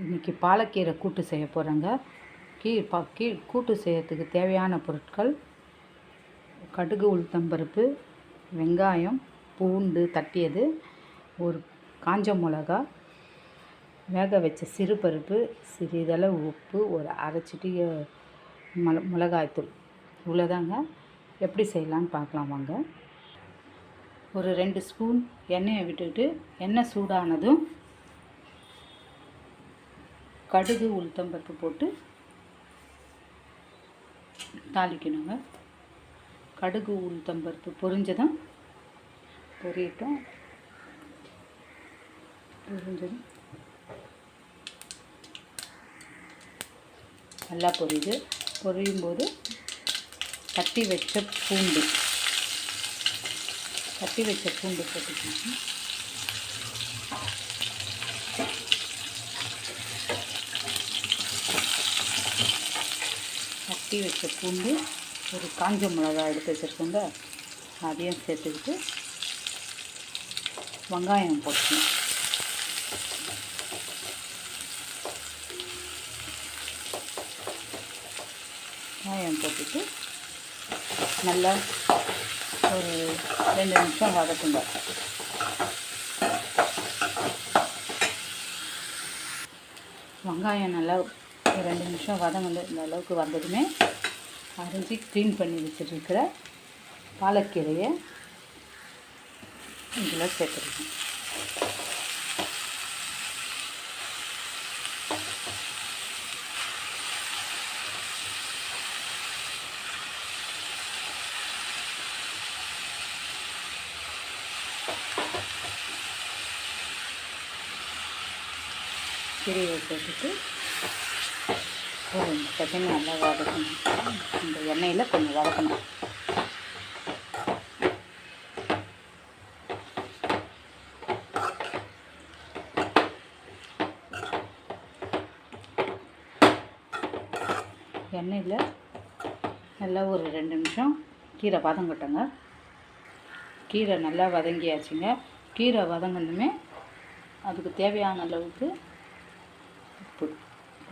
இன்றைக்கி பாலக்கீரை கூட்டு செய்ய போகிறேங்க. கூட்டு செய்யறதுக்கு தேவையான பொருட்கள்: கடுகு, உளுத்தம்பருப்பு, வெங்காயம், பூண்டு தட்டியது, ஒரு காஞ்ச மிளகா, வேக வச்ச சிறுபருப்பு, சிறிதளவு உப்பு, ஒரு அரை சிட்டிகை மிளகாய்த்தூள். இவ்வளோதாங்க. எப்படி செய்யலான்னு பார்க்கலாம் வாங்க. ஒரு 2 ஸ்பூன் எண்ணெயை விட்டுக்கிட்டு எண்ணெய் சூடானதும் கடுகு, உளுத்தம்பருப்பு போட்டு தாளிக்கணுங்க. கடுகு, உளுத்தம்பருப்பு பொரிஞ்சதும் நல்லா பொரியும் போது தட்டி வச்ச பூண்டு போட்டுக்கணும். தட்டி வச்ச பூண்டு, ஒரு காஞ்ச மிளகாய் எடுத்து வச்சுருக்கோங்க, அதையும் சேர்த்துக்கிட்டு வெங்காயம் போட்டுக்கணும். வெங்காயம் போட்டுட்டு நல்லா ஒரு 2 நிமிஷம் வதக்குங்க. வெங்காயம் நல்லா 2 நிமிஷம் வதங்க இந்த அளவுக்கு வந்ததுமே அரிஞ்சு க்ளீன் பண்ணி வச்சுருக்கிற பாலக்கீரையை இதில் சேர்த்துருக்கோம். கீரையை சேர்த்துட்டு ஒரு 2 செகண்ட் நல்லா வதக்கணும். இந்த எண்ணெயில் கொஞ்சம் வதக்கணும். எண்ணெயில் நல்லா ஒரு 2 நிமிஷம் கீரை வதங்கட்டுங்க. கீரை நல்லா வதங்கியாச்சுங்க. கீரை வதங்கினுமே அதுக்கு தேவையான அளவுக்கு உப்பு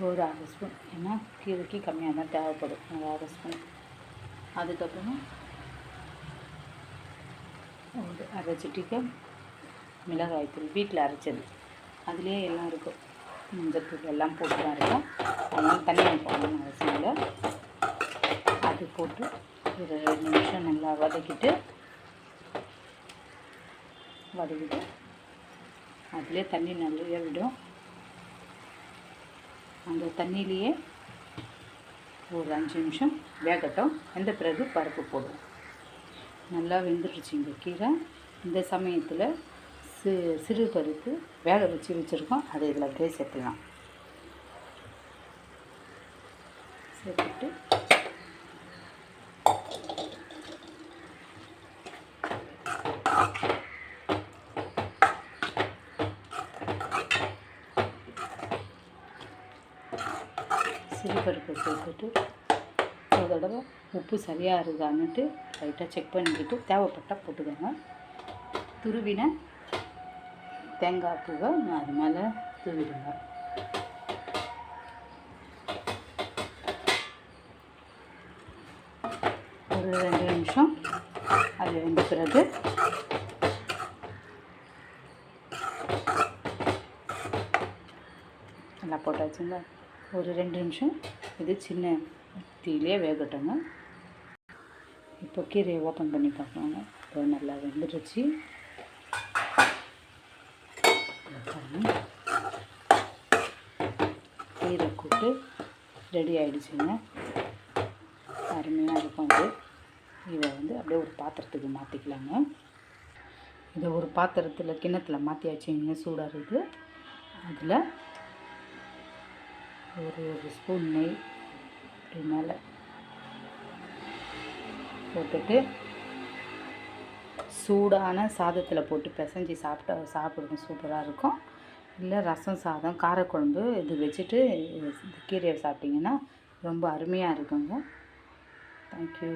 ஒரு 1/2 ஸ்பூன், ஏன்னா கீரைக்கு கம்மியாக தான் தேவைப்படும், ஒரு 1/2 ஸ்பூன். அதுக்கப்புறமா ஒரு அரை சிட்டிகை மிளகாய்த்தூள், வீட்டில் அரைச்சது, அதுலேயே எல்லாம் இருக்கும், மஞ்சத்தூள் எல்லாம் போட்டு தான் இருக்கும். அதனால் தனியாக போடணும்னு அவசியம் இல்லை. அது போட்டு ஒரு 2 நிமிஷம் நல்லா வதக்கிட்டு அதிலே தண்ணி நிறைய விடும். அந்த தண்ணியிலேயே ஒரு 5 நிமிஷம் வேகட்டும். வெந்த பிறகு பருப்பு போடுவோம். நல்லா வெந்துடுச்சு இந்த கீரை. இந்த சமயத்தில் சிறு பருப்பு வேக வச்சுருக்கோம், அதை இதில் அப்படியே சேர்த்துக்கலாம். சேர்த்துட்டு சிறுபருப்பை சேர்த்துட்டு ஒரு தடவை உப்பு சரியாக இருக்கான்னுட்டு லைட்டாக செக் பண்ணிக்கிட்டு தேவைப்பட்டால் போட்டுக்கோங்க. துருவின தேங்காய் பூவை அது மேலே தூவிடுங்க. ஒரு 2 நிமிஷம் அது வெந்த பிறகு நல்லா போட்டாச்சுங்க. ஒரு 2 நிமிஷம் இது சின்ன தீயிலே வேகட்டுங்க. இப்போ கீரையை ஓப்பன் பண்ணி பார்க்கலாங்க. இப்போ நல்லா வெந்துடுச்சு. கீரை கூட்டு ரெடி ஆகிடுச்சுங்க. அருமையாக இருக்கும். இதை அப்படியே ஒரு பாத்திரத்துக்கு மாற்றிக்கலாங்க. இதை ஒரு பாத்திரத்தில் கிண்ணத்தில் மாற்றியாச்சுங்க. சூடாக இருக்குது. அதில் ஒரு ஸ்பூன் நெய் இப்படி மேலே போட்டுட்டு சூடான சாதத்தில் போட்டு பிசைஞ்சி சாப்பிடுங்க. சூப்பராக இருக்கும். இல்லை ரசம் சாதம், காரக்குழம்பு இது வச்சுட்டு கீரையை சாப்பிட்டிங்கன்னா ரொம்ப அருமையாக இருக்குங்க. தேங்க்யூ.